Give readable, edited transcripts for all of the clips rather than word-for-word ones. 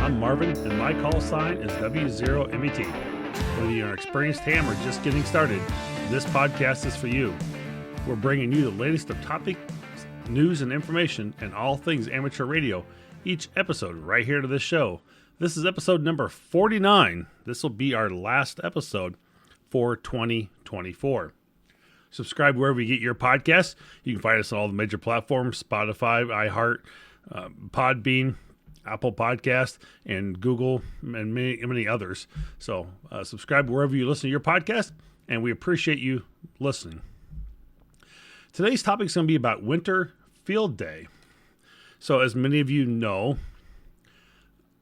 I'm Marvin, and my call sign is W0MET. Whether you're an experienced ham or just getting started, this podcast is for you. We're bringing you the latest of topics, news, and information, and all things amateur radio, each episode right here to this show. This is episode number 49. This will be our last episode for 2024. Subscribe wherever you get your podcasts. You can find us on all the major platforms: Spotify, iHeart, Podbean, Apple Podcast, and Google, and many others. So subscribe wherever you listen to your podcast, and we appreciate you listening. Today's topic is going to be about Winter Field Day. So as many of you know,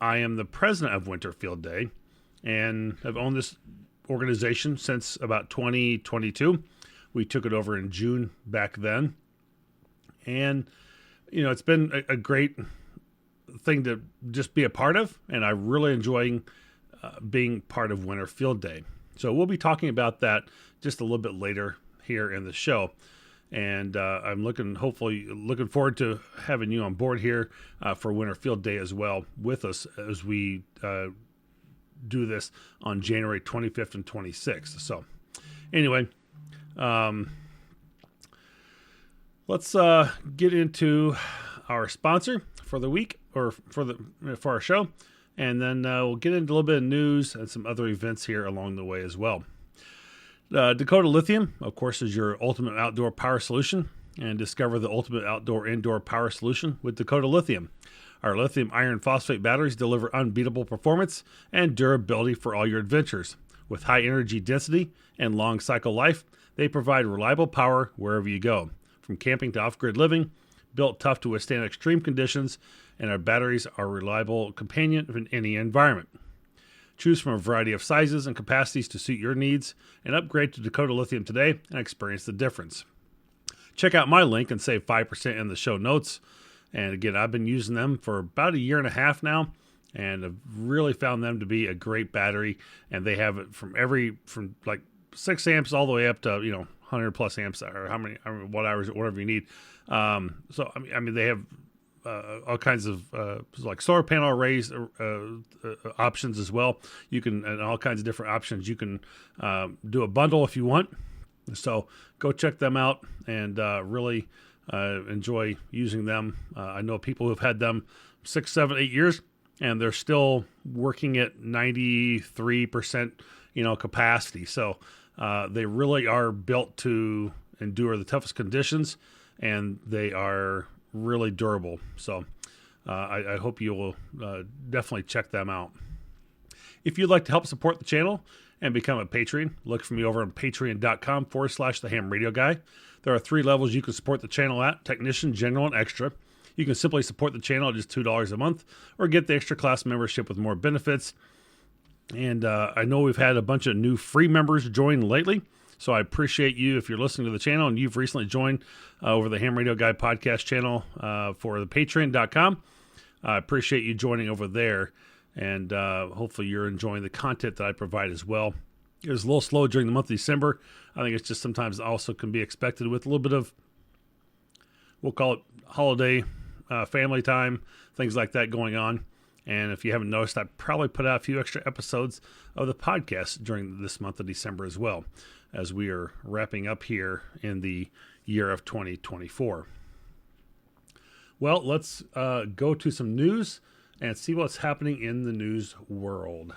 I am the president of Winter Field Day, and I've owned this organization since about 2022. We took it over in June back then. And, you know, it's been a great thing to just be a part of. And I really enjoy being part of Winter Field Day. So we'll be talking about that just a little bit later here in the show. And I'm looking forward to having you on board here for Winter Field Day as well with us as we do this on January 25th and 26th. So anyway, let's get into our sponsor for the week, or for our show, and then we'll get into a little bit of news and some other events here along the way as well. Dakota Lithium, of course, is your ultimate outdoor power solution, and discover the ultimate outdoor-indoor power solution with Dakota Lithium. Our lithium iron phosphate batteries deliver unbeatable performance and durability for all your adventures. With high energy density and long cycle life, they provide reliable power wherever you go. From camping to off-grid living, built tough to withstand extreme conditions, and our batteries are a reliable companion in any environment. Choose from a variety of sizes and capacities to suit your needs, and upgrade to Dakota Lithium today and experience the difference. Check out my link and save 5% in the show notes. And again, I've been using them for about a year and a half now, and I've really found them to be a great battery. And they have it from like 6 amps all the way up to 100 plus amps, or whatever you need. So I mean they have all kinds of like solar panel arrays options as well. You can, and all kinds of different options. You can do a bundle if you want. So go check them out and really enjoy using them. I know people who've had them 6, 7, 8 years, and they're still working at 93% capacity. So they really are built to endure the toughest conditions, and they are really durable. So I hope you will definitely check them out. If you'd like to help support the channel and become a patron, look for me over on patreon.com/thehamradioguy. There are 3 levels you can support the channel at: Technician, General, and Extra. You can simply support the channel at just $2 a month, or get the Extra Class membership with more benefits. And I know we've had a bunch of new free members join lately, so I appreciate you if you're listening to the channel and you've recently joined over the Ham Radio Guy podcast channel for the patreon.com. I appreciate you joining over there, and hopefully you're enjoying the content that I provide as well. It was a little slow during the month of December. I think it's just sometimes also can be expected with a little bit of, we'll call it holiday, family time, things like that going on. And if you haven't noticed, I probably put out a few extra episodes of the podcast during this month of December as well, as we are wrapping up here in the year of 2024. Well, let's go to some news and see what's happening in the news world.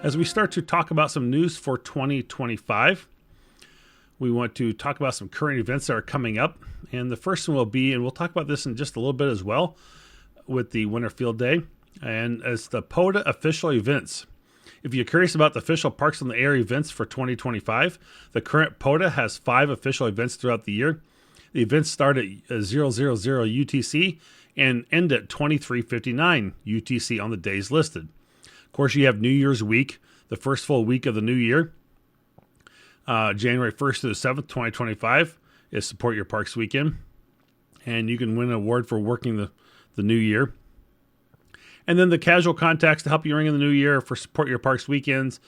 As we start to talk about some news for 2025, we want to talk about some current events that are coming up. And the first one will be, and we'll talk about this in just a little bit as well, with the Winter Field Day, and as the POTA official events. If you're curious about the official Parks on the Air events for 2025, the current POTA has 5 official events throughout the year. The events start at 000 UTC and end at 2359 UTC on the days listed. Of course, you have New Year's week, the first full week of the new year. January 1st to the 7th, 2025 is Support Your Parks Weekend. And you can win an award for working the new year. And then the casual contacts to help you ring in the new year for Support Your Parks Weekends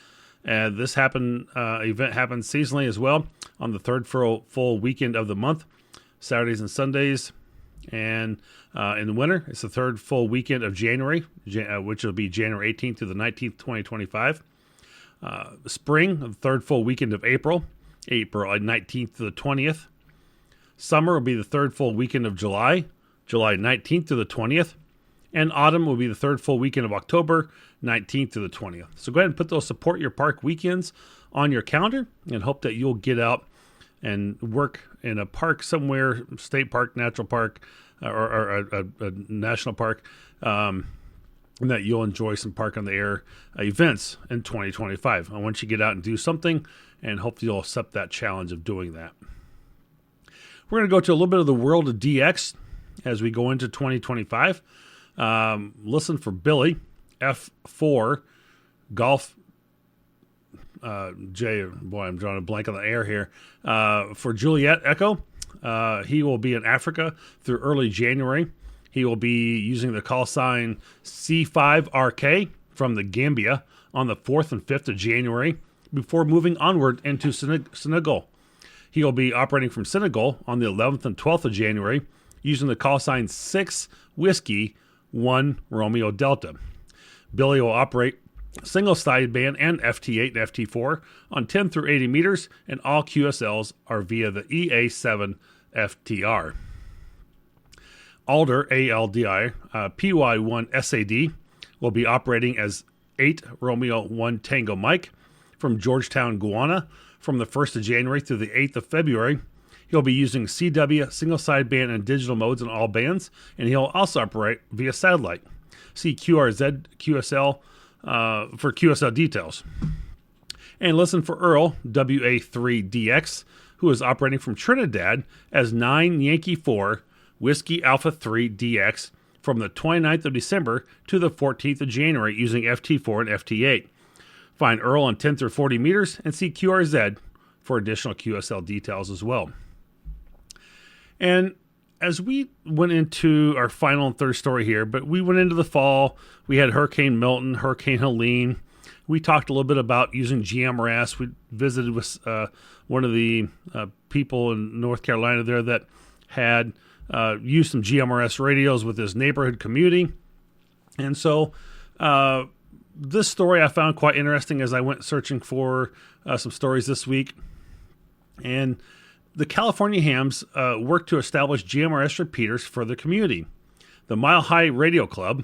This event happens seasonally as well on the third full weekend of the month, Saturdays and Sundays. And in the winter, it's the third full weekend of January, which will be January 18th to the 19th, 2025. Spring, the third full weekend of April 19th to the 20th. Summer will be the third full weekend of July 19th to the 20th. And autumn will be the third full weekend of October 19th to the 20th. So go ahead and put those Support Your Park weekends on your calendar and hope that you'll get out and work in a park somewhere, state park, natural park, or a national park, and that you'll enjoy some Park on the Air events in 2025. I want you to get out and do something, and hopefully you'll accept that challenge of doing that. We're going to go to a little bit of the world of DX as we go into 2025. Listen for Billy, F4, Golf, J, boy, I'm drawing a blank on the air here. For Juliet Echo, he will be in Africa through early January. He will be using the call sign C5RK from the Gambia on the 4th and 5th of January before moving onward into Senegal. He will be operating from Senegal on the 11th and 12th of January using the call sign 6 Whiskey 1 Romeo Delta. Billy will operate single sideband and FT8 and FT4 on 10 through 80 meters, and all QSLs are via the EA7 FTR. Alder, ALDI, PY1 SAD will be operating as 8 Romeo 1 Tango Mike from Georgetown, Guyana from the 1st of January through the 8th of February. He'll be using CW, single sideband, and digital modes in all bands, and he'll also operate via satellite. See QRZ QSL for QSL details. And listen for Earl, WA3DX, who is operating from Trinidad as 9 Yankee 4 Whiskey Alpha 3 DX from the 29th of December to the 14th of January using FT4 and FT8. Find Earl on 10 through 40 meters and see QRZ for additional QSL details as well. And as we went into our final and third story here, but we went into the fall, we had Hurricane Milton, Hurricane Helene. We talked a little bit about using GMRS. We visited with one of the people in North Carolina there that had used some GMRS radios with his neighborhood commuting. And so this story I found quite interesting as I went searching for some stories this week. And the California Hams work to establish GMRS repeaters for the community. The Mile High Radio Club,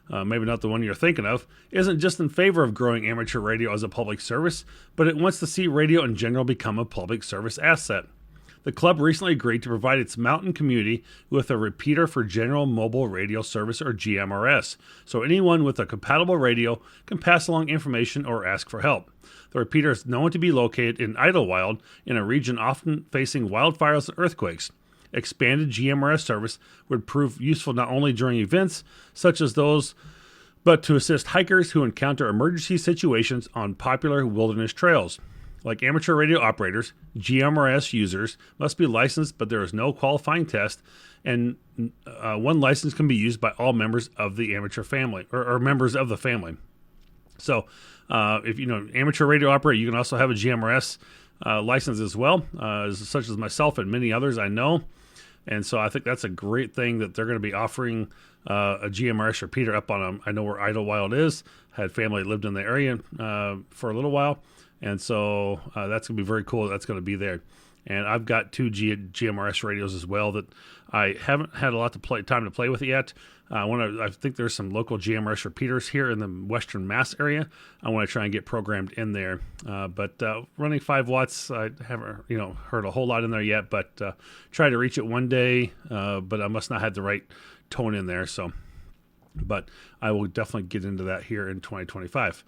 maybe not the one you're thinking of, isn't just in favor of growing amateur radio as a public service, but it wants to see radio in general become a public service asset. The club recently agreed to provide its mountain community with a repeater for General Mobile Radio Service, or GMRS, so anyone with a compatible radio can pass along information or ask for help. The repeater is known to be located in Idlewild, in a region often facing wildfires and earthquakes. Expanded GMRS service would prove useful not only during events such as those, but to assist hikers who encounter emergency situations on popular wilderness trails. Like amateur radio operators, GMRS users must be licensed, but there is no qualifying test, and one license can be used by all members of the amateur family, or members of the family. So, if you know amateur radio operator, you can also have a GMRS license as well, such as myself and many others I know. And so I think that's a great thing that they're going to be offering a GMRS repeater up on them. I know where Idlewild is. Had family that lived in the area for a little while. And so that's going to be very cool. That's going to be there. And I've got 2 GMRS radios as well that I haven't had a lot of time to play with it yet. I think there's some local GMRS repeaters here in the Western Mass area. I want to try and get programmed in there. But running 5 watts, I haven't heard a whole lot in there yet. But try to reach it one day. But I must not have the right tone in there. But I will definitely get into that here in 2025.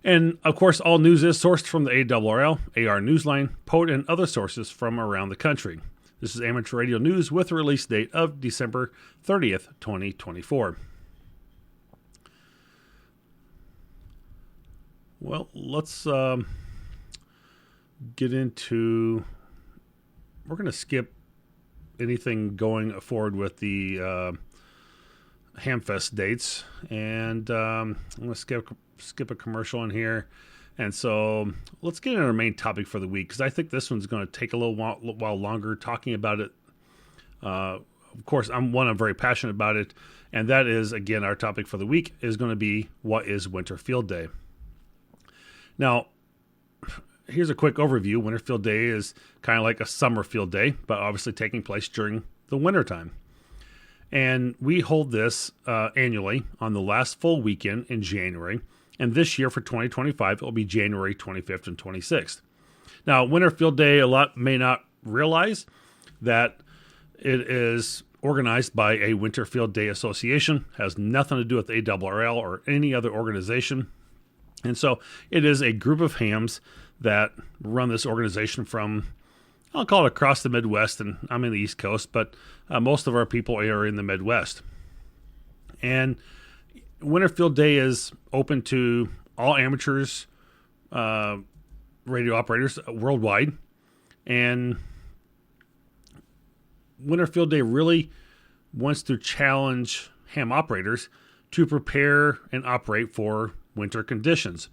And, of course, all news is sourced from the ARRL, AR Newsline, POET, and other sources from around the country. This is Amateur Radio News with a release date of December 30th, 2024. Well, let's get into... We're going to skip anything going forward with the Hamfest dates. And I'm going to skip a commercial in here, And so let's get into our main topic for the week, because I think this one's going to take a little while longer talking about it. Of course, I'm very passionate about it. And that is, again, our topic for the week is going to be, what is Winter Field Day? Now, here's a quick overview. Winter Field Day is kind of like a summer field day, but obviously taking place during the wintertime. And we hold this annually on the last full weekend in January. And this year for 2025, it will be January 25th and 26th. Now, Winter Field Day, a lot may not realize that it is organized by a Winter Field Day Association, has nothing to do with ARRL or any other organization. And so it is a group of hams that run this organization from, I'll call it across the Midwest, and I'm in the East Coast, but most of our people are in the Midwest. And Winter Field Day is open to all amateurs, radio operators worldwide. And Winter Field Day really wants to challenge ham operators to prepare and operate for winter conditions,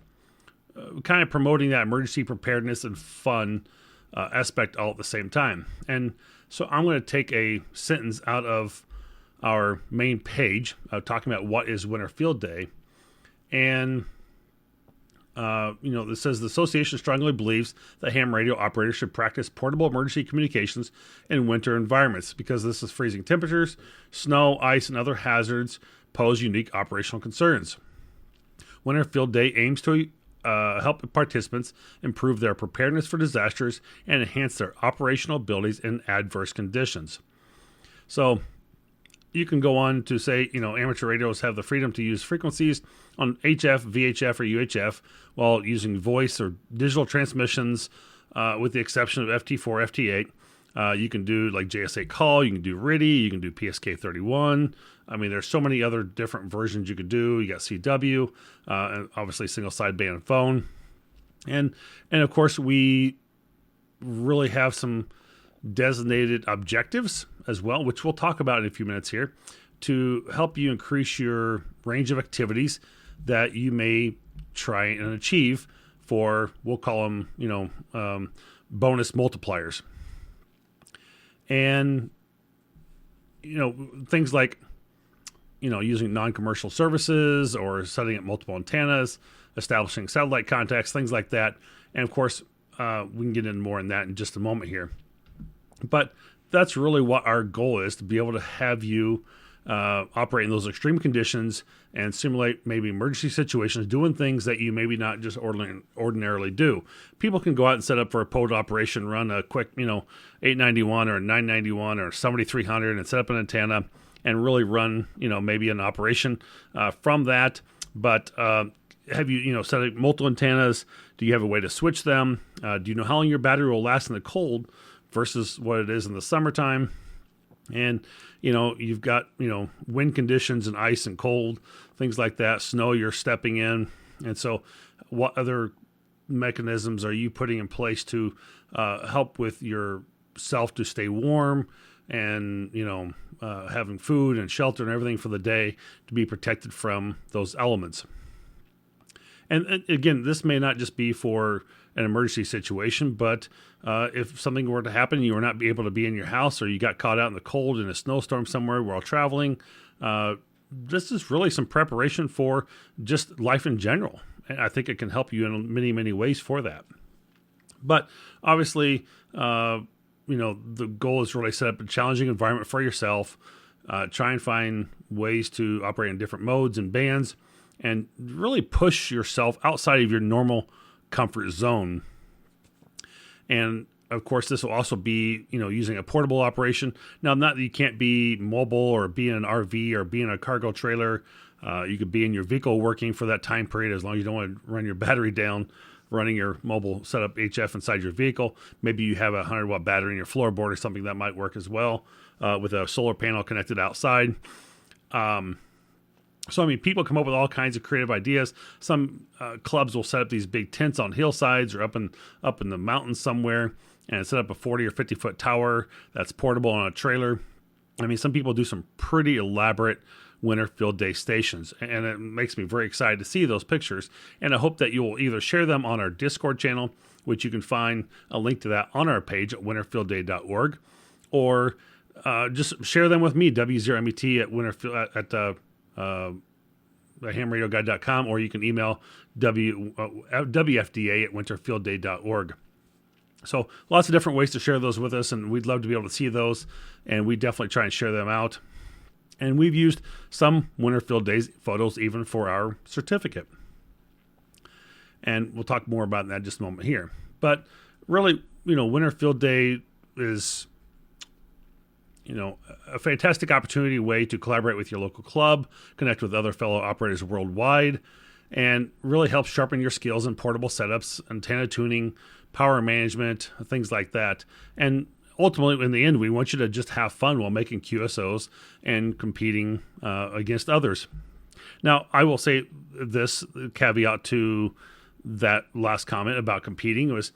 kind of promoting that emergency preparedness and fun aspect all at the same time. And so I'm going to take a sentence out of our main page talking about what is Winter Field Day. And, it says the association strongly believes that ham radio operators should practice portable emergency communications in winter environments because this is freezing temperatures, snow, ice, and other hazards pose unique operational concerns. Winter Field Day aims to help participants improve their preparedness for disasters and enhance their operational abilities in adverse conditions. So you can go on to say, amateur radios have the freedom to use frequencies on HF, VHF, or UHF while using voice or digital transmissions, with the exception of FT4, FT8. You can do like JSA call, you can do RIDI, you can do PSK31. I mean, there's so many other different versions you could do. You got CW, and obviously single sideband phone. And of course, we really have some designated objectives as well, which we'll talk about in a few minutes here, to help you increase your range of activities that you may try and achieve for, we'll call them, bonus multipliers. And, things like, using non-commercial services or setting up multiple antennas, establishing satellite contacts, things like that. And of course, we can get into more on that in just a moment here. But that's really what our goal is, to be able to have you operate in those extreme conditions and simulate maybe emergency situations, doing things that you maybe not just ordinarily do. People can go out and set up for a pod operation, run a quick, 891 or 991 or 7300 and set up an antenna and really run, maybe an operation from that. But have you, set up multiple antennas? Do you have a way to switch them? Do you know how long your battery will last in the cold versus what it is in the summertime? And, you've got, wind conditions and ice and cold, things like that, snow you're stepping in. And so what other mechanisms are you putting in place to help with yourself to stay warm and, having food and shelter and everything for the day to be protected from those elements? And again, this may not just be for an emergency situation, but if something were to happen, you were not able to be in your house, or you got caught out in the cold in a snowstorm somewhere while traveling, this is really some preparation for just life in general. And I think it can help you in many, many ways for that. But obviously, the goal is really set up a challenging environment for yourself. Try and find ways to operate in different modes and bands, and really push yourself outside of your normal comfort zone. And of course, this will also be, using a portable operation. Now, not that you can't be mobile or be in an RV or be in a cargo trailer. You could be in your vehicle working for that time period, as long as you don't want to run your battery down running your mobile setup HF inside your vehicle. Maybe you have a 100-watt battery in your floorboard or something that might work as well, with a solar panel connected outside. So, people come up with all kinds of creative ideas. Some clubs will set up these big tents on hillsides or up in the mountains somewhere, and set up a 40 or 50-foot tower that's portable on a trailer. Some people do some pretty elaborate winter field day stations. And it makes me very excited to see those pictures. And I hope that you will either share them on our Discord channel, which you can find a link to that on our page at winterfieldday.org, or just share them with me, W0MET at thehamradioguy.com, or you can email WFDA at winterfieldday.org. So lots of different ways to share those with us, and we'd love to be able to see those, and we definitely try and share them out. And we've used some winter field days photos even for our certificate. And we'll talk more about that in just a moment here. But really, winter field day is, a fantastic opportunity, way to collaborate with your local club, connect with other fellow operators worldwide, and really help sharpen your skills in portable setups, antenna tuning, power management, things like that. And ultimately, in the end, we want you to just have fun while making QSOs and competing against others. Now, I will say this caveat to that last comment about competing was,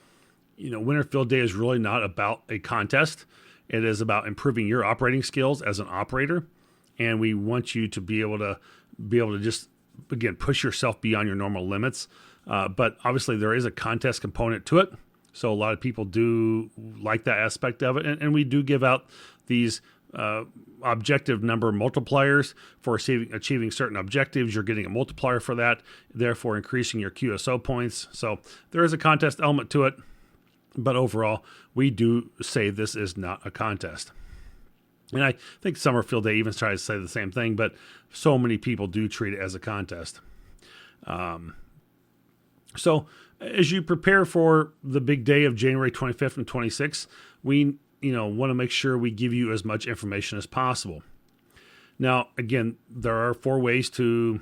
winter field day is really not about a contest. It is about improving your operating skills as an operator, and we want you to be able to just, again, push yourself beyond your normal limits. But obviously, there is a contest component to it, so a lot of people do like that aspect of it, and we do give out these objective number multipliers for achieving certain objectives. You're getting a multiplier for that, therefore increasing your QSO points. So there is a contest element to it. But overall, we do say this is not a contest. And I think Summer Field Day even tries to say the same thing, but so many people do treat it as a contest. So as you prepare for the big day of January 25th and 26th, we want to make sure we give you as much information as possible. Now, again, there are 4 ways to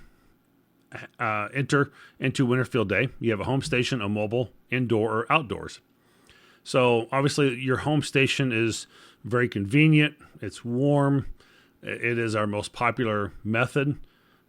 enter into Winter Field Day. You have a home station, a mobile, indoor, or outdoors. So obviously your home station is very convenient. It's warm. It is our most popular method,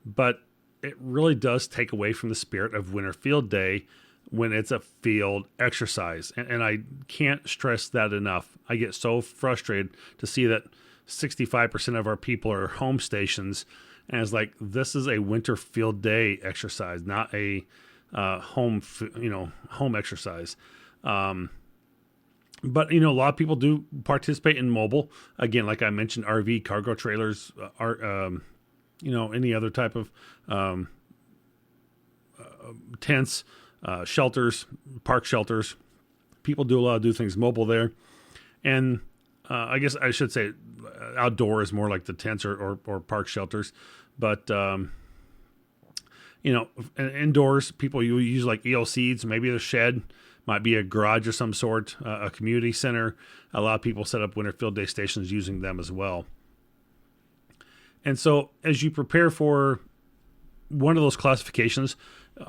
but it really does take away from the spirit of Winter Field Day when it's a field exercise. And I can't stress that enough. I get so frustrated to see that 65% of our people are home stations. And it's like, this is a Winter Field Day exercise, not a home exercise. But, a lot of people do participate in mobile. Again, like I mentioned, RV, cargo trailers, any other type of tents, shelters, park shelters. People do things mobile there. And I guess I should say outdoor is more like the tents or park shelters. But, indoors, people use like ELCs, maybe a shed. Might be a garage of some sort, a community center. A lot of people set up Winter Field Day stations using them as well. And so as you prepare for one of those classifications,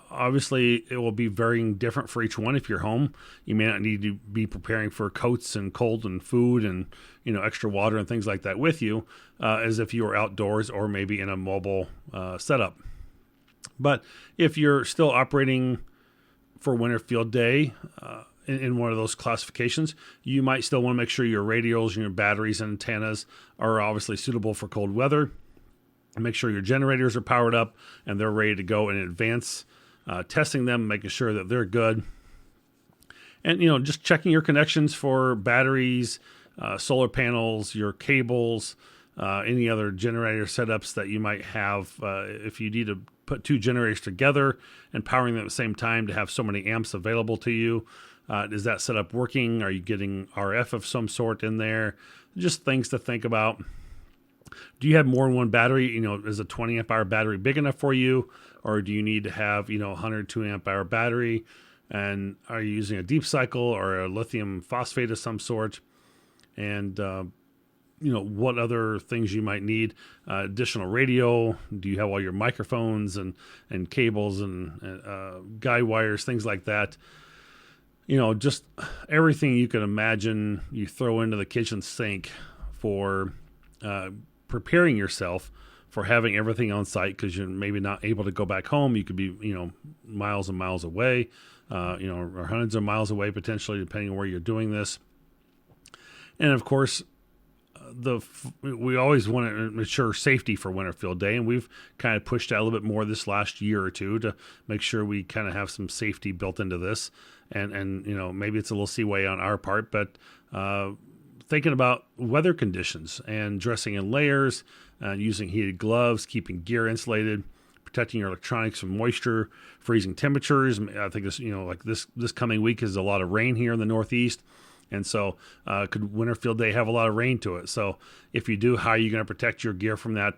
obviously it will be varying different for each one. If you're home, you may not need to be preparing for coats and cold and food and, extra water and things like that with you, as if you were outdoors or maybe in a mobile setup. But if you're still operating for Winter Field Day in one of those classifications, you might still want to make sure your radios and your batteries and antennas are obviously suitable for cold weather. Make sure your generators are powered up and they're ready to go in advance, testing them, making sure that they're good. And, just checking your connections for batteries, solar panels, your cables, any other generator setups that you might have. If you need to put 2 generators together and powering them at the same time to have so many amps available to you. Is that setup working? Are you getting RF of some sort in there? Just things to think about. Do you have more than one battery? Is a 20 amp hour battery big enough for you? Or do you need to have, 102 amp hour battery? And are you using a deep cycle or a lithium phosphate of some sort? And, what other things you might need, additional radio. Do you have all your microphones and cables and guide wires, things like that? Just everything you can imagine you throw into the kitchen sink for preparing yourself for having everything on site, because you're maybe not able to go back home. You could be, miles and miles away, or hundreds of miles away potentially, depending on where you're doing this. And of course, we always want to ensure safety for Winter Field Day, and we've kind of pushed that a little bit more this last year or two to make sure we kind of have some safety built into this. And maybe it's a little seaway on our part, but thinking about weather conditions and dressing in layers, using heated gloves, keeping gear insulated, protecting your electronics from moisture, freezing temperatures. I think this coming week is a lot of rain here in the Northeast. And so could Winter Field Day have a lot of rain to it? So if you do, how are you going to protect your gear from that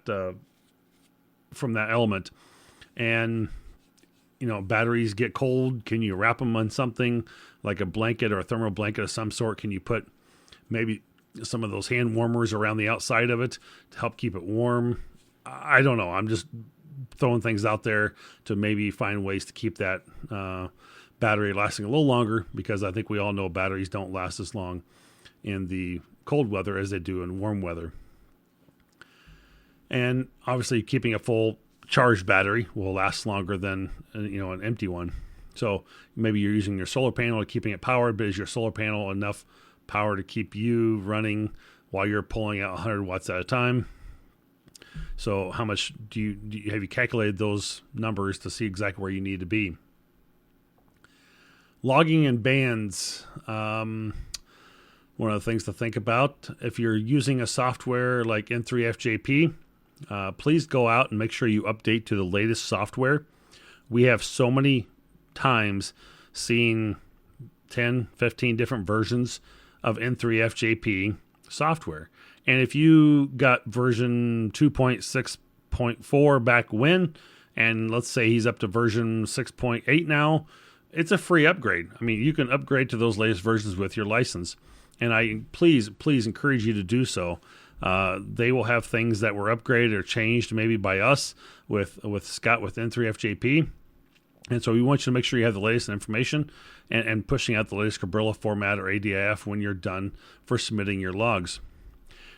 element? And, batteries get cold. Can you wrap them on something like a blanket or a thermal blanket of some sort? Can you put maybe some of those hand warmers around the outside of it to help keep it warm? I don't know. I'm just throwing things out there to maybe find ways to keep that battery lasting a little longer, because I think we all know batteries don't last as long in the cold weather as they do in warm weather. And obviously keeping a full charged battery will last longer than an empty one. So maybe you're using your solar panel or keeping it powered, but is your solar panel enough power to keep you running while you're pulling out 100 watts at a time? So how much have you calculated those numbers to see exactly where you need to be? Logging in bands. One of the things to think about, if you're using a software like N3FJP, please go out and make sure you update to the latest software. We have so many times seen 10, 15 different versions of N3FJP software. And if you got version 2.6.4 back when, and let's say he's up to version 6.8 now, it's a free upgrade. I mean, you can upgrade to those latest versions with your license. And I please encourage you to do so. They will have things that were upgraded or changed maybe by us with Scott with N3FJP. And so we want you to make sure you have the latest information and pushing out the latest Cabrilla format or ADIF when you're done for submitting your logs.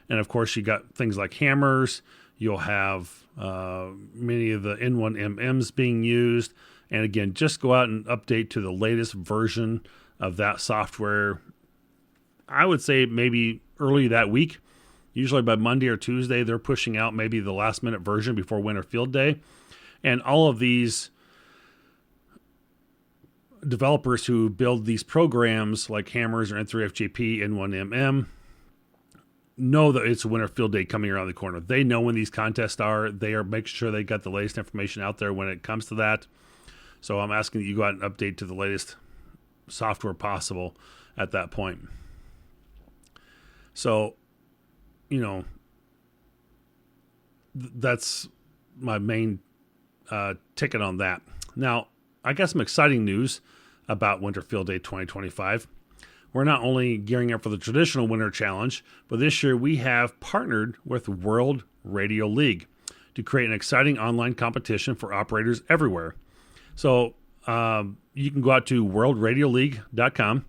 And of course, you got things like hammers. You'll have many of the N1MMs being used. And again, just go out and update to the latest version of that software. I would say maybe early that week. Usually by Monday or Tuesday, they're pushing out maybe the last minute version before Winter Field Day. And all of these developers who build these programs like Hammers or N3FJP, N1MM, know that it's Winter Field Day coming around the corner. They know when these contests are. They are making sure they got the latest information out there when it comes to that. So I'm asking that you go out and update to the latest software possible at that point. So, that's my main ticket on that. Now, I got some exciting news about Winter Field Day 2025. We're not only gearing up for the traditional Winter Challenge, but this year we have partnered with World Radio League to create an exciting online competition for operators everywhere. So you can go out to worldradioleague.com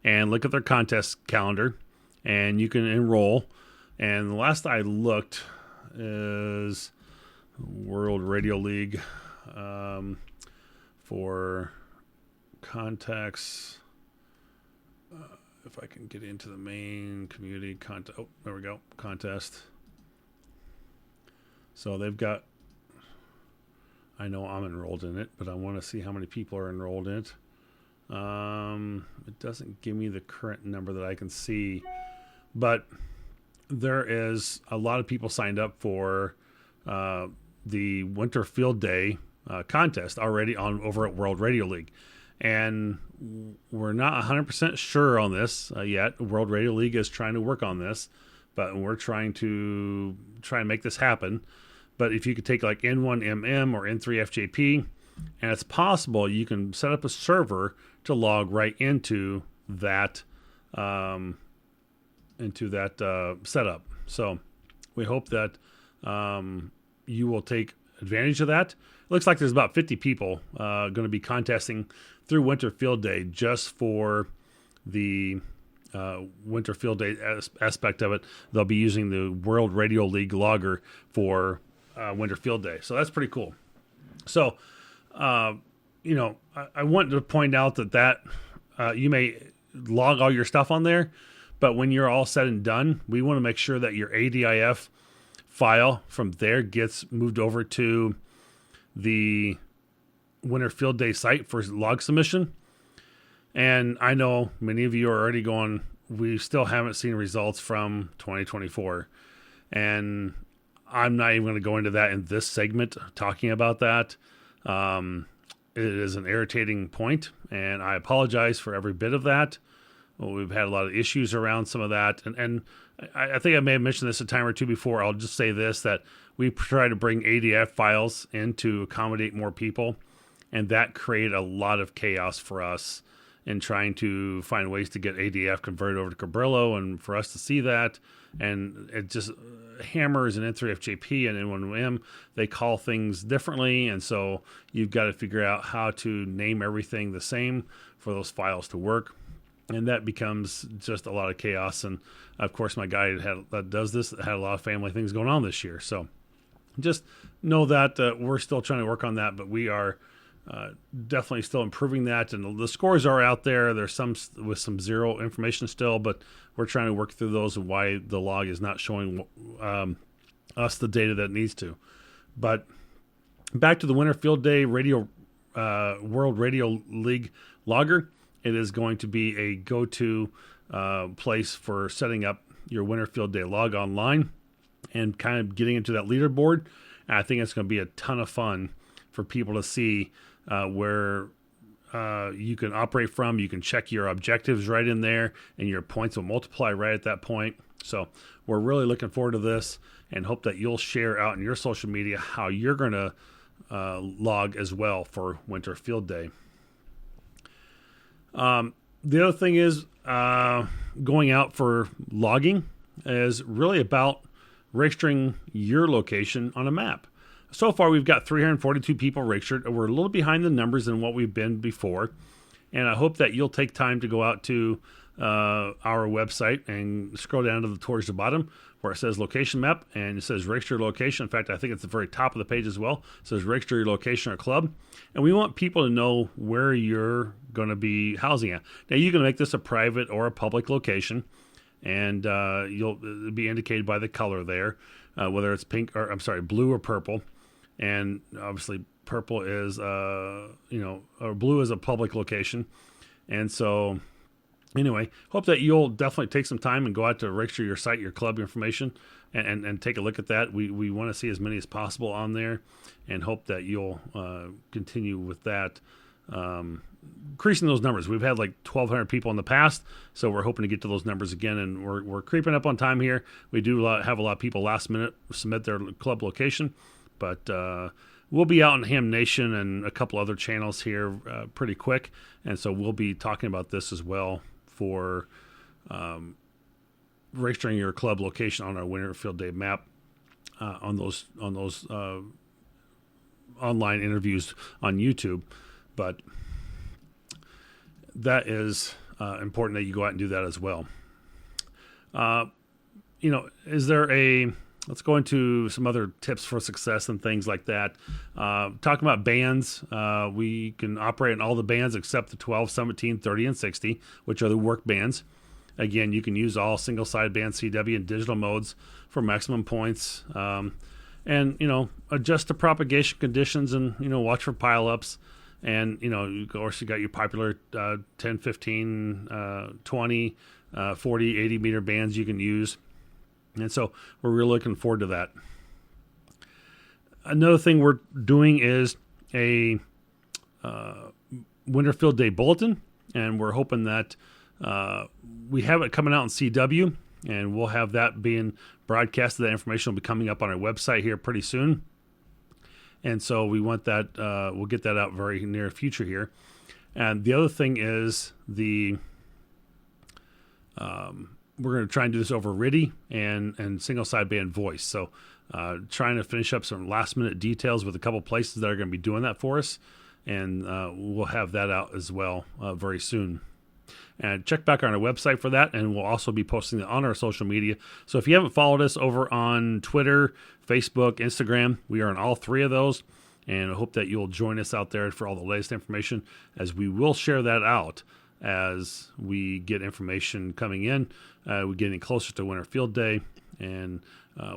and look at their contest calendar, and you can enroll. And the last I looked is World Radio League for contacts. If I can get into the main community contest. Oh, there we go. Contest. So they've got, I know I'm enrolled in it, but I want to see how many people are enrolled in it. It doesn't give me the current number that I can see, but there is a lot of people signed up for the Winter Field Day contest already over at World Radio League. And we're not 100% sure on this yet. World Radio League is trying to work on this, but we're trying to make this happen. But if you could take like N1MM or N3FJP, and it's possible you can set up a server to log right into that setup. So we hope that you will take advantage of that. It looks like there's about 50 people going to be contesting through Winter Field Day just for the Winter Field Day aspect of it. They'll be using the World Radio League logger for Winter Field Day. So that's pretty cool. So, I wanted to point out that you may log all your stuff on there, But when you're all said and done, we want to make sure that your ADIF file from there gets moved over to the Winter Field Day site for log submission. And I know many of you are already going, we still haven't seen results from 2024. And I'm not even going to go into that in this segment, talking about that. It is an irritating point, and I apologize for every bit of that. Well, we've had a lot of issues around some of that. And I think I may have mentioned this a time or two before. I'll just say this, that we try to bring ADF files in to accommodate more people. And that created a lot of chaos for us in trying to find ways to get ADF converted over to Cabrillo and for us to see that. And it just hammers and N3FJP and N1M, they call things differently. And so you've got to figure out how to name everything the same for those files to work. And that becomes just a lot of chaos. And of course, my guy that does this had a lot of family things going on this year. So just know that we're still trying to work on that, but we are definitely still improving that. And the scores are out there. There's some with some zero information still, but we're trying to work through those and why the log is not showing us the data that it needs to. But back to the Winter Field Day Radio World Radio League logger. It is going to be a go-to place for setting up your Winter Field Day log online and kind of getting into that leaderboard. And I think it's going to be a ton of fun for people to see where you can operate from. You can check your objectives right in there, and your points will multiply right at that point. So we're really looking forward to this and hope that you'll share out in your social media how you're going to log as well for Winter Field Day. The other thing is going out for logging is really about registering your location on a map. So far, we've got 342 people registered. We're a little behind the numbers than what we've been before. And I hope that you'll take time to go out to our website and scroll down towards the bottom where it says location map and it says register your location. In fact, I think it's the very top of the page as well. It says register your location or club. And we want people to know where you're going to be housing at. Now, you can make this a private or a public location, and you'll be indicated by the color there, whether it's blue or purple. And obviously purple is, or blue is a public location. And so anyway, hope that you'll definitely take some time and go out to register your site, your club information, and take a look at that. We want to see as many as possible on there and hope that you'll continue with that. Increasing those numbers. We've had like 1,200 people in the past, so we're hoping to get to those numbers again, and we're creeping up on time here. We do have a lot of people last minute submit their club location, but we'll be out in Ham Nation and a couple other channels here pretty quick, and so we'll be talking about this as well for registering your club location on our Winter Field Day map on those online interviews on YouTube. But that is important that you go out and do that as well. Is there let's go into some other tips for success and things like that. Talking about bands, we can operate in all the bands except the 12, 17, 30, and 60, which are the work bands. Again, you can use all single-side band CW and digital modes for maximum points. And adjust to propagation conditions and, watch for pileups. And, of course, you got your popular 10, 15, 20, 40, 80 meter bands you can use. And so we're really looking forward to that. Another thing we're doing is a Winter Field Day bulletin, and we're hoping that we have it coming out in CW, and we'll have that being broadcasted. That information will be coming up on our website here pretty soon. And so we want that, we'll get that out very near future here. And the other thing is we're going to try and do this over RIDI and single sideband voice. So trying to finish up some last minute details with a couple places that are going to be doing that for us. And we'll have that out as well very soon. And check back on our website for that, and we'll also be posting it on our social media. So if you haven't followed us over on Twitter, Facebook, Instagram, we are on all three of those, and I hope that you'll join us out there for all the latest information, as we will share that out as we get information coming in. We're getting closer to Winter Field Day, and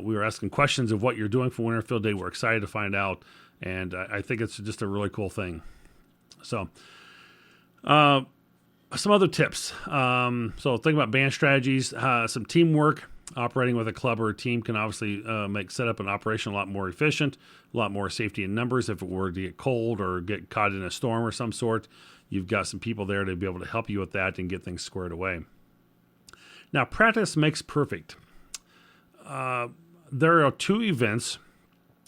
we were asking questions of what you're doing for Winter Field Day. We're excited to find out, and I think it's just a really cool thing. So, some other tips. So think about band strategies, some teamwork. Operating with a club or a team can obviously make setup and operation a lot more efficient, a lot more safety in numbers. If it were to get cold or get caught in a storm or some sort, you've got some people there to be able to help you with that and get things squared away. Now, practice makes perfect. There are two events.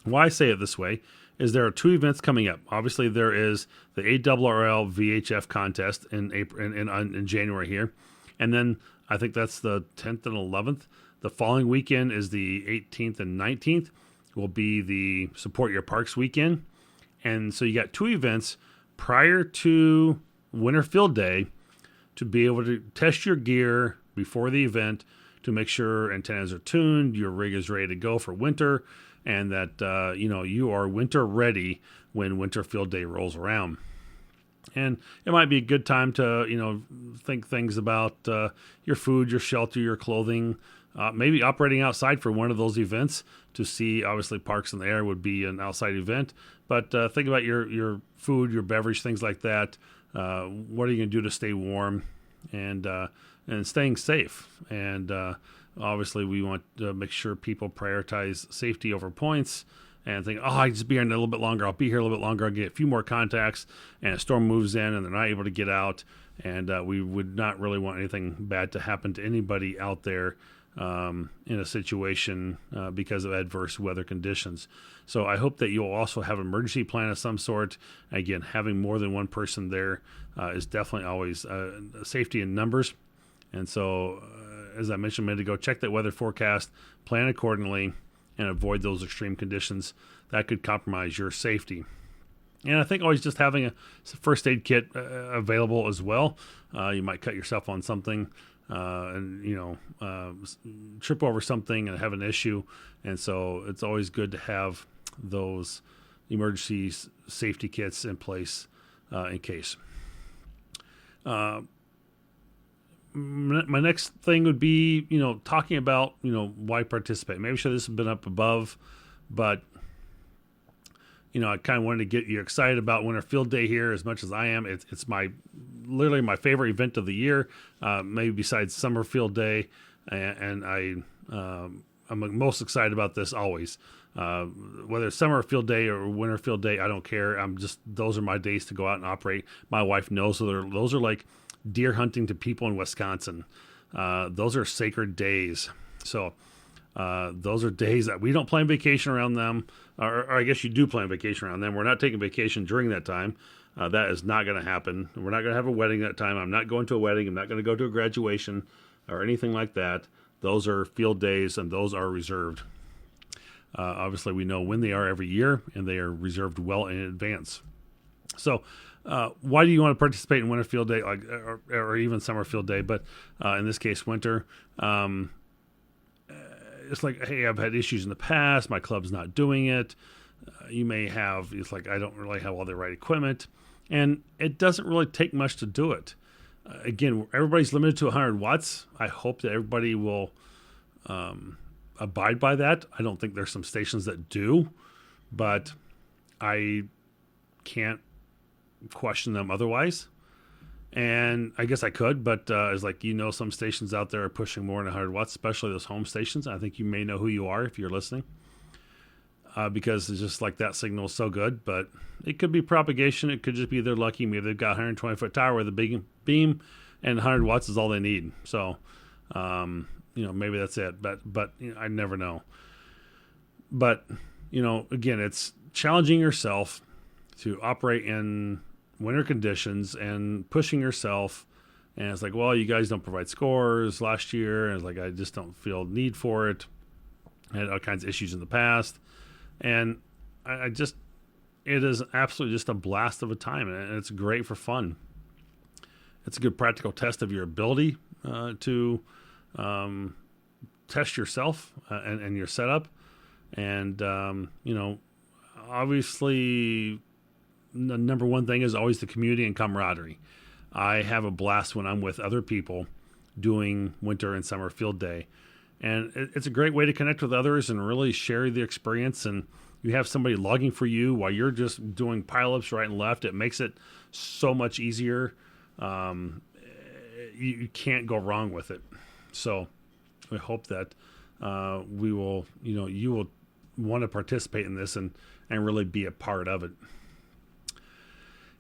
Why I say it this way is there are two events coming up. Obviously, there is the ARRL VHF contest in April, in January here, and then I think that's the 10th and 11th. The following weekend is the 18th and 19th. Will be the Support Your Parks weekend, and so you got two events prior to Winter Field Day to be able to test your gear before the event to make sure antennas are tuned, your rig is ready to go for winter, and that you are winter ready when Winter Field Day rolls around. And it might be a good time to think things about your food, your shelter, your clothing, maybe operating outside for one of those events to see. Obviously, Parks in the Air would be an outside event, but think about your food, your beverage, things like that. What are you going to do to stay warm and staying safe? And obviously, we want to make sure people prioritize safety over points and think, I just be here a little bit longer. I'll be here a little bit longer. I'll get a few more contacts, and a storm moves in, and they're not able to get out. And we would not really want anything bad to happen to anybody out there in a situation because of adverse weather conditions. So I hope that you'll also have an emergency plan of some sort. Again, having more than one person there is definitely always safety in numbers. And so, as I mentioned a minute ago, check that weather forecast, plan accordingly, and avoid those extreme conditions that could compromise your safety. And I think always just having a first aid kit available as well. You might cut yourself on something and trip over something and have an issue. And so it's always good to have those emergency safety kits in place in case. My next thing would be, talking about, why participate. Maybe sure this has been up above, but, I kind of wanted to get you excited about Winter Field Day here as much as I am. It's literally my favorite event of the year, maybe besides Summer Field Day. And I'm most excited about this always. Whether it's Summer Field Day or Winter Field Day, I don't care. Those are my days to go out and operate. My wife knows, so those are like deer hunting to people in Wisconsin. Those are sacred days. So those are days that we don't plan vacation around them, or I guess you do plan vacation around them. We're not taking vacation during that time. That is not going to happen. We're not going to have a wedding that time. I'm not going to a wedding. I'm not going to go to a graduation or anything like that. Those are field days, and those are reserved. Obviously, we know when they are every year, and they are reserved well in advance. So why do you want to participate in Winter Field Day, or even Summer Field Day? But in this case, winter. It's like, hey, I've had issues in the past. My club's not doing it. You may have, it's like, I don't really have all the right equipment. And it doesn't really take much to do it. Again, everybody's limited to 100 watts. I hope that everybody will abide by that. I don't think there's some stations that do, but I can't question them otherwise. And I guess I could, but it's like, some stations out there are pushing more than 100 watts, especially those home stations. I think you may know who you are if you're listening, because it's just like that signal is so good. But it could be propagation. It could just be they're lucky. Maybe they've got a 120-foot tower with a big beam, and 100 watts is all they need. So, maybe that's it. But I never know. But, again, it's challenging yourself to operate in winter conditions and pushing yourself. And it's like, well, you guys don't provide scores last year. And it's like, I just don't feel need for it. I had all kinds of issues in the past. And it is absolutely just a blast of a time. And it's great for fun. It's a good practical test of your ability to test yourself and your setup. And, obviously, the number one thing is always the community and camaraderie. I have a blast when I'm with other people doing winter and summer field day. And it's a great way to connect with others and really share the experience. And you have somebody logging for you while you're just doing pileups right and left. It makes it so much easier. You can't go wrong with it. So I hope that you will want to participate in this and really be a part of it.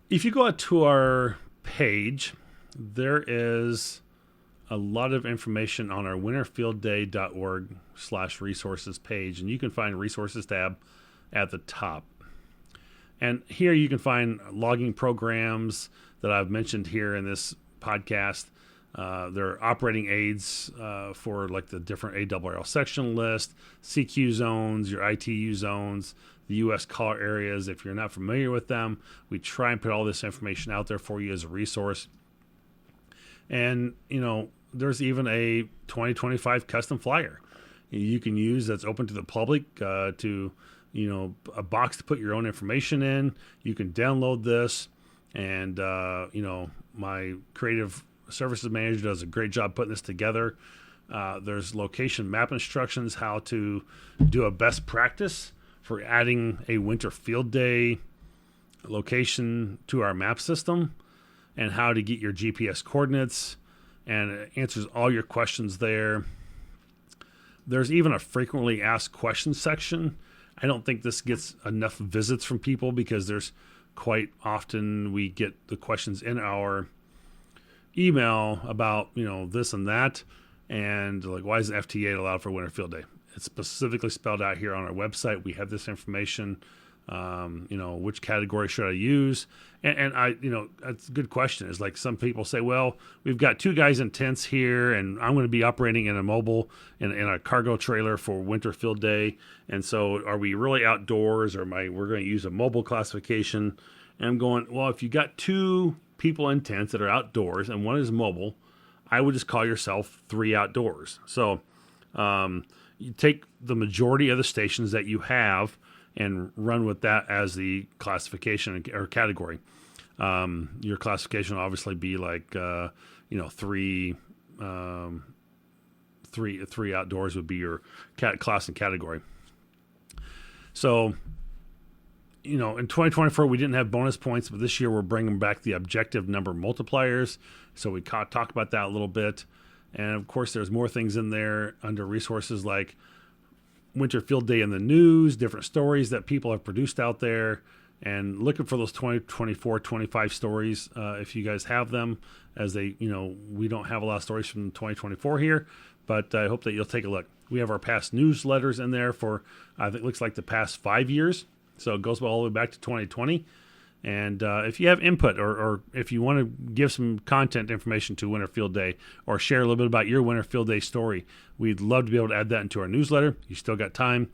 If you go out to our page, there is a lot of information on our winterfieldday.org/resources page, and you can find resources tab at the top. And here you can find logging programs that I've mentioned here in this podcast. There are operating aids for like the different ARRL section list, CQ zones, your ITU zones, the U.S. caller areas. If you're not familiar with them, we try and put all this information out there for you as a resource. And, there's even a 2025 custom flyer you can use that's open to the public to, a box to put your own information in. You can download this. And, my creative services manager does a great job putting this together. There's location map instructions, how to do a best practice for adding a winter field day location to our map system, and how to get your GPS coordinates, and it answers all your questions there. There's even a frequently asked questions section. I don't think this gets enough visits from people because there's quite often we get the questions in our email about, this and that. And like, why isn't FTA allowed for winter field day? It's specifically spelled out here on our website. We have this information, which category should I use? And I, that's a good question. Is like some people say, well, we've got 2 guys in tents here, and I'm going to be operating in a mobile, in a cargo trailer for winter field day. And so are we really outdoors, or we're going to use a mobile classification? And I'm going, well, if you got 2 people in tents that are outdoors and one is mobile, I would just call yourself 3 outdoors. So you take the majority of the stations that you have and run with that as the classification or category. Your classification will obviously be like, 3 outdoors would be your class and category. So, in 2024, we didn't have bonus points, but this year we're bringing back the objective number multipliers. So we talked about that a little bit. And of course, there's more things in there under resources like Winter Field Day in the news, different stories that people have produced out there, and looking for those 2024, 25 stories if you guys have them, as we don't have a lot of stories from 2024 here, but I hope that you'll take a look. We have our past newsletters in there for, I think it looks like the past 5 years. So it goes all the way back to 2020. And if you have input or if you want to give some content information to Winter Field Day or share a little bit about your Winter Field Day story, we'd love to be able to add that into our newsletter. You still got time.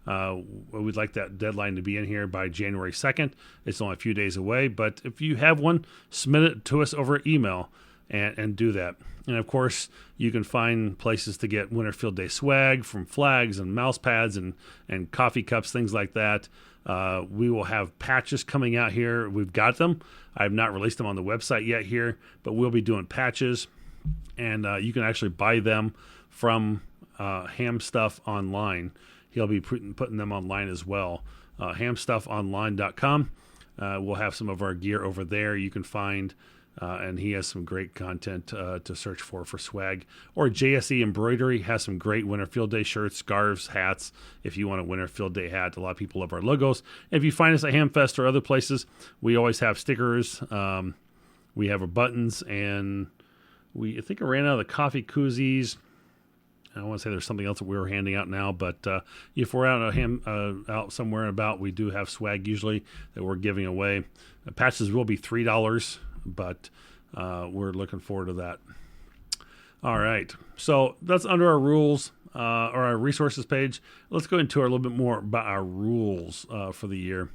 We'd like that deadline to be in here by January 2nd. It's only a few days away. But if you have one, submit it to us over email and do that. And of course, you can find places to get Winter Field Day swag from flags and mouse pads and coffee cups, things like that. We will have patches coming out here. We've got them. I have not released them on the website yet here, but we'll be doing patches, and you can actually buy them from Ham Stuff Online. He'll be putting them online as well. hamstuffonline.com. We'll have some of our gear over there. You can find, and he has some great content to search for swag. Or JSE Embroidery has some great Winter Field Day shirts, scarves, hats. If you want a Winter Field Day hat, a lot of people love our logos. If you find us at Hamfest or other places, we always have stickers. We have our buttons, and I think I ran out of the coffee koozies. I don't want to say there's something else that we were handing out now, but if we're out somewhere and about, we do have swag usually that we're giving away. Patches will be $3, but we're looking forward to that. All right, so that's under our rules or our resources page. Let's go into a little bit more about our rules for the year.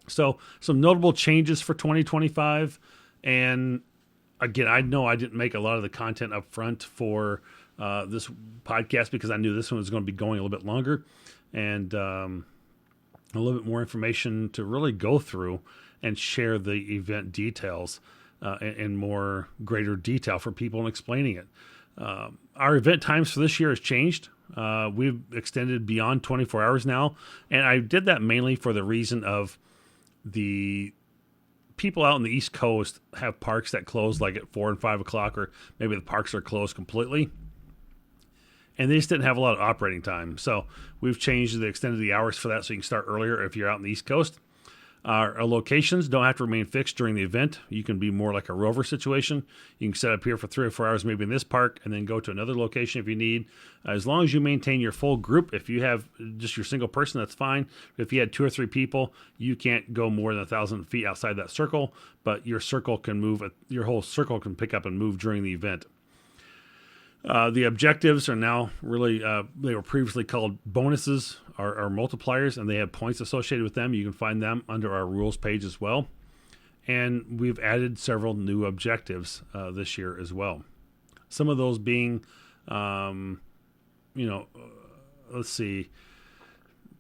So some notable changes for 2025, and again, I know I didn't make a lot of the content up front for this podcast because I knew this one was going to be going a little bit longer and a little bit more information to really go through and share the event details. in more greater detail for people and explaining it. Our event times for this year has changed. We've extended beyond 24 hours now, and I did that mainly for the reason of the people out on the East Coast have parks that close like at 4 and 5 o'clock, or maybe the parks are closed completely, and they just didn't have a lot of operating time. So we've changed the extended the hours for that, so you can start earlier if you're out on the East Coast. Our locations don't have to remain fixed during the event. You can be more like a rover situation. You can set up here for 3 or 4 hours, maybe in this park, and then go to another location if you need. As long as you maintain your full group, if you have just your single person, that's fine. If you had 2 or 3 people, you can't go more than 1,000 feet outside that circle, but your circle can move. Your whole circle can pick up and move during the event. The objectives are now really, they were previously called bonuses or multipliers, and they have points associated with them. You can find them under our rules page as well. And we've added several new objectives this year as well. Some of those being, let's see,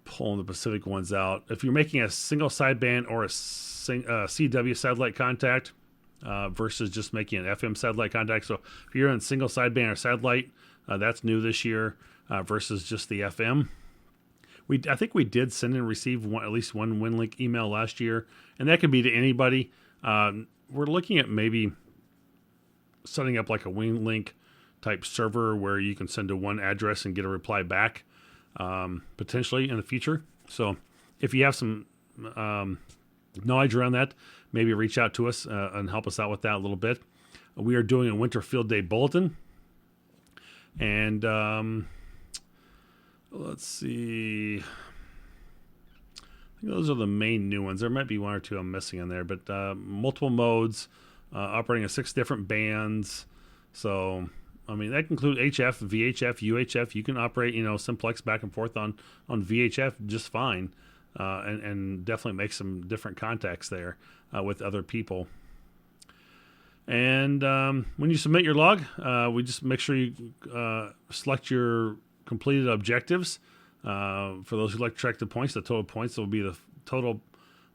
pulling the Pacific ones out. If you're making a single sideband or a CW satellite contact, versus just making an FM satellite contact. So if you're on single sideband or satellite, that's new this year versus just the FM. I think we did send and receive at least one WinLink email last year, and that could be to anybody. We're looking at maybe setting up like a WinLink type server where you can send to one address and get a reply back, potentially in the future. So if you have some knowledge around that, maybe reach out to us and help us out with that a little bit. We are doing a winter field day bulletin. And let's see. I think those are the main new ones. There might be 1 or 2 I'm missing in there, but multiple modes, operating at 6 different bands. So, I mean, that can include HF, VHF, UHF. You can operate, simplex back and forth on VHF just fine. And definitely make some different contacts there with other people. And when you submit your log, we just make sure you select your completed objectives. For those who like to track the points, the total points will be the total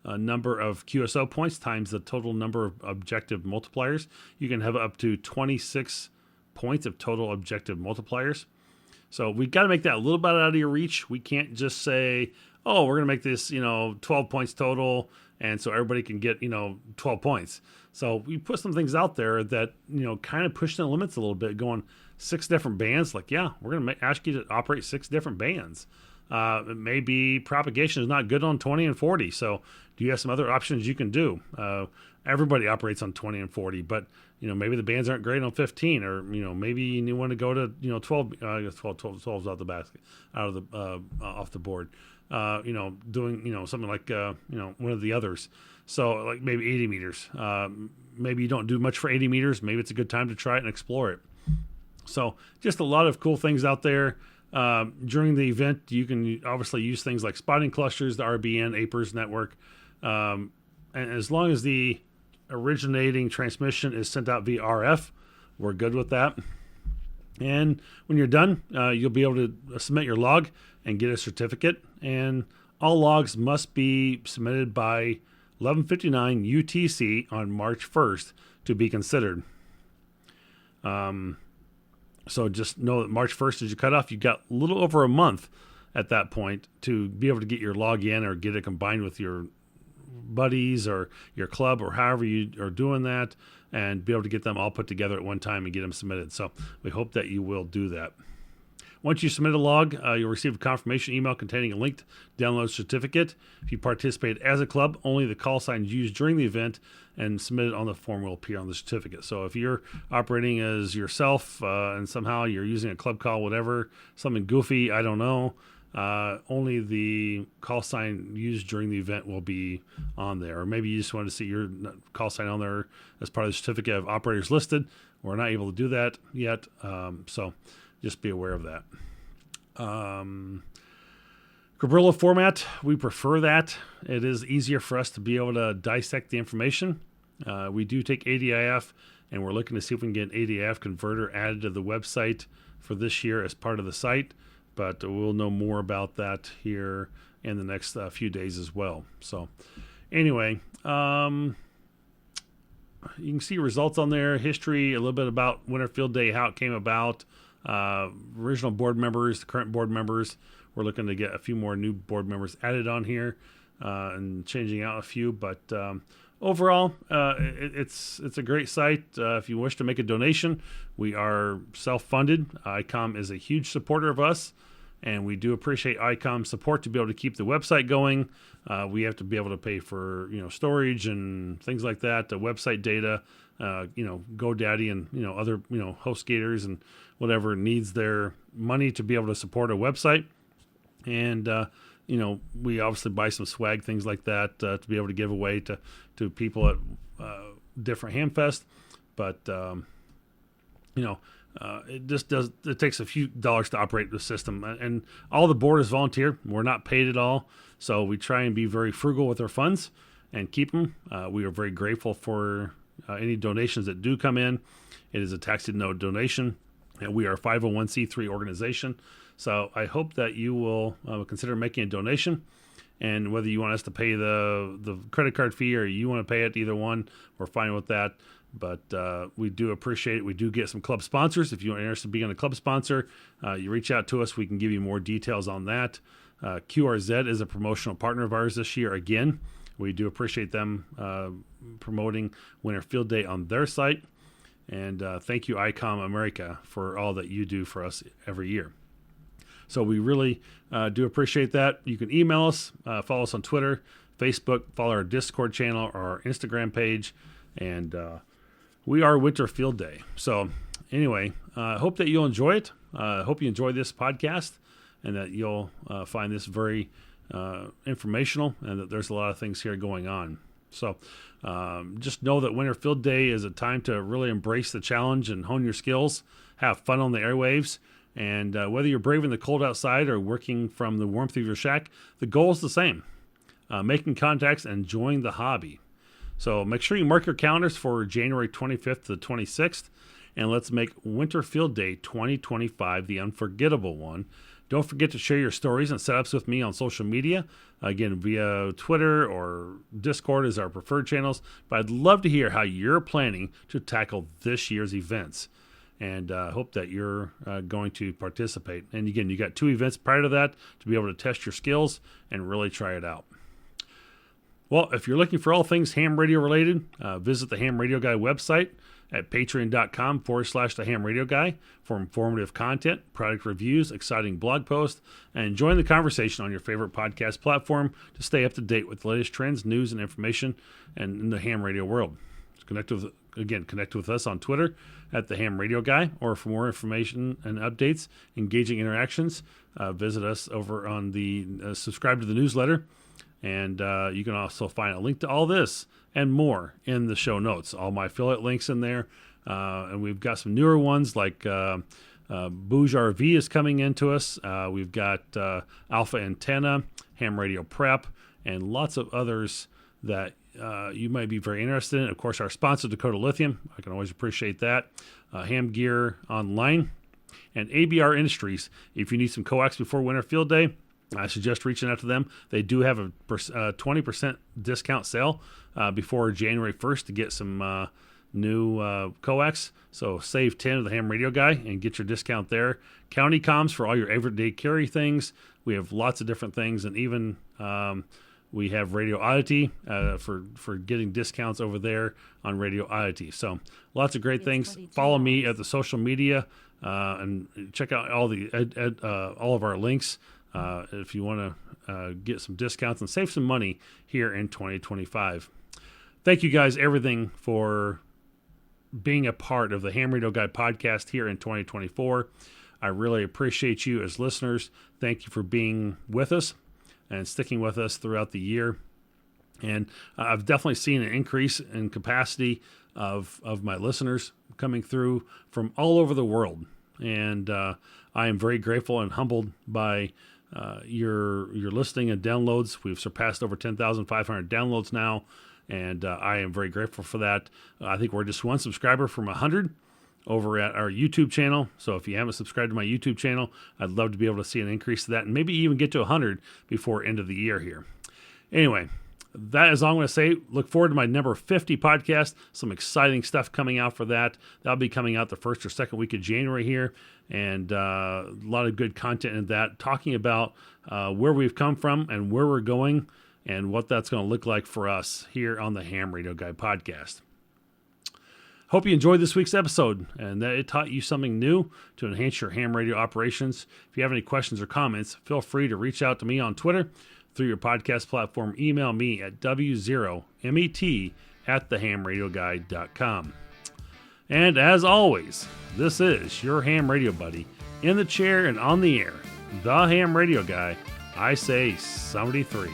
number of QSO points times the total number of objective multipliers. You can have up to 26 points of total objective multipliers. So we got to make that a little bit out of your reach. We can't just say, oh, we're going to make this, 12 points total, and so everybody can get, 12 points. So we put some things out there that, kind of push the limits a little bit, going 6 different bands. Like, yeah, we're going to ask you to operate 6 different bands. It may be propagation is not good on 20 and 40. So do you have some other options you can do? Everybody operates on 20 and 40, but, maybe the bands aren't great on 15, or, maybe you want to go to, 12, I guess 12's out the basket, out of the, off the board. Doing, something like, one of the others. So like maybe 80 meters. Maybe you don't do much for 80 meters. Maybe it's a good time to try it and explore it. So just a lot of cool things out there. During the event, you can obviously use things like spotting clusters, the RBN, APERS network. And as long as the originating transmission is sent out via RF, we're good with that. And when you're done, you'll be able to submit your log and get a certificate. And all logs must be submitted by 11:59 UTC on March 1st to be considered. So just know that March 1st is your cutoff. You've got a little over a month at that point to be able to get your log in or get it combined with your buddies or your club or however you are doing that, and be able to get them all put together at one time and get them submitted. So we hope that you will do that. Once you submit a log, you'll receive a confirmation email containing a linked download certificate. If you participate as a club, only the call signs used during the event and submitted on the form will appear on the certificate. So if you're operating as yourself and somehow you're using a club call, whatever, something goofy, I don't know, only the call sign used during the event will be on there. Or maybe you just want to see your call sign on there as part of the certificate of operators listed. We're not able to do that yet, so just be aware of that. Cabrillo format, we prefer that. It is easier for us to be able to dissect the information. We do take ADIF, and we're looking to see if we can get an ADIF converter added to the website for this year as part of the site, but we'll know more about that here in the next few days as well. So anyway, you can see results on there, history, a little bit about Winter Field Day, how it came about, original board members, the current board members. We're looking to get a few more new board members added on here and changing out a few. But overall, it's a great site. If you wish to make a donation, we are self-funded. ICOM is a huge supporter of us, and we do appreciate ICOM's support to be able to keep the website going. We have to be able to pay for storage and things like that, the website data, GoDaddy and other HostGators and whatever needs their money to be able to support a website. And we obviously buy some swag, things like that, to be able to give away to people at different Hamfest. But it takes a few dollars to operate the system, and all the board is volunteer. We're not paid at all, so we try and be very frugal with our funds and keep them. We are very grateful for any donations that do come in. It is a tax-no donation, and we are a 501c3 organization. So I hope that you will consider making a donation, and whether you want us to pay the credit card fee or you want to pay it, either one, we're fine with that. But we do appreciate it. We do get some club sponsors. If you're interested in being a club sponsor, you reach out to us. We can give you more details on that. QRZ is a promotional partner of ours this year again. We do appreciate them promoting Winter Field Day on their site. And thank you, ICOM America, for all that you do for us every year. So we really do appreciate that. You can email us, follow us on Twitter, Facebook, follow our Discord channel or our Instagram page, and we are Winter Field Day. So anyway, I hope that you'll enjoy it. I hope you enjoy this podcast and that you'll find this very informational and that there's a lot of things here going on. So just know that Winter Field Day is a time to really embrace the challenge and hone your skills, have fun on the airwaves. And whether you're braving the cold outside or working from the warmth of your shack, the goal is the same, making contacts and enjoying the hobby. So make sure you mark your calendars for January 25th to the 26th, and let's make Winter Field Day 2025 the unforgettable one. Don't forget to share your stories and setups with me on social media, again, via Twitter or Discord is our preferred channels. But I'd love to hear how you're planning to tackle this year's events. And hope that you're going to participate. And again, you got 2 events prior to that to be able to test your skills and really try it out. Well, if you're looking for all things ham radio related, visit the Ham Radio Guy website at patreon.com/the Ham Radio Guy for informative content, product reviews, exciting blog posts, and join the conversation on your favorite podcast platform to stay up to date with the latest trends, news, and information and in the ham radio world. Connect with us on Twitter at the Ham Radio Guy, or for more information and updates, engaging interactions, visit us over on the subscribe to the newsletter, and you can also find a link to all this and more in the show notes. All my affiliate links in there, and we've got some newer ones like Bouge RV is coming into us. We've got Alpha Antenna, Ham Radio Prep, and lots of others that you might be very interested in. Of course, our sponsor, Dakota Lithium. I can always appreciate that. Ham Gear Online and ABR Industries. If you need some coax before Winter Field Day, I suggest reaching out to them. They do have a 20% discount sale before January 1st to get some new coax. So save 10 of the Ham Radio Guy and get your discount there. County comms for all your everyday carry things. We have lots of different things, and even we have Radio Oddity for getting discounts over there on Radio Oddity. So lots of great things. Follow me at the social media and check out all of our links if you want to get some discounts and save some money here in 2025. Thank you guys, everything, for being a part of the Ham Radio Guy podcast here in 2024. I really appreciate you as listeners. Thank you for being with us and sticking with us throughout the year. And I've definitely seen an increase in capacity of my listeners coming through from all over the world. And I am very grateful and humbled by your listening and downloads. We've surpassed over 10,500 downloads now, and I am very grateful for that. I think we're just one subscriber from 100 over at our YouTube channel. So if you haven't subscribed to my YouTube channel, I'd love to be able to see an increase to that and maybe even get to 100 before end of the year here. Anyway, That is all I'm going to say. Look forward to my number 50 podcast. Some exciting stuff coming out for that. That'll be coming out the first or second week of January here. And a lot of good content in that, talking about where we've come from and where we're going and what that's going to look like for us here on the Ham Radio Guy podcast. Hope you enjoyed this week's episode and that it taught you something new to enhance your ham radio operations. If you have any questions or comments, feel free to reach out to me on Twitter, through your podcast platform. Email me at w0met@thehamradioguy.com. And as always, this is your ham radio buddy in the chair and on the air, the Ham Radio Guy. I say 73.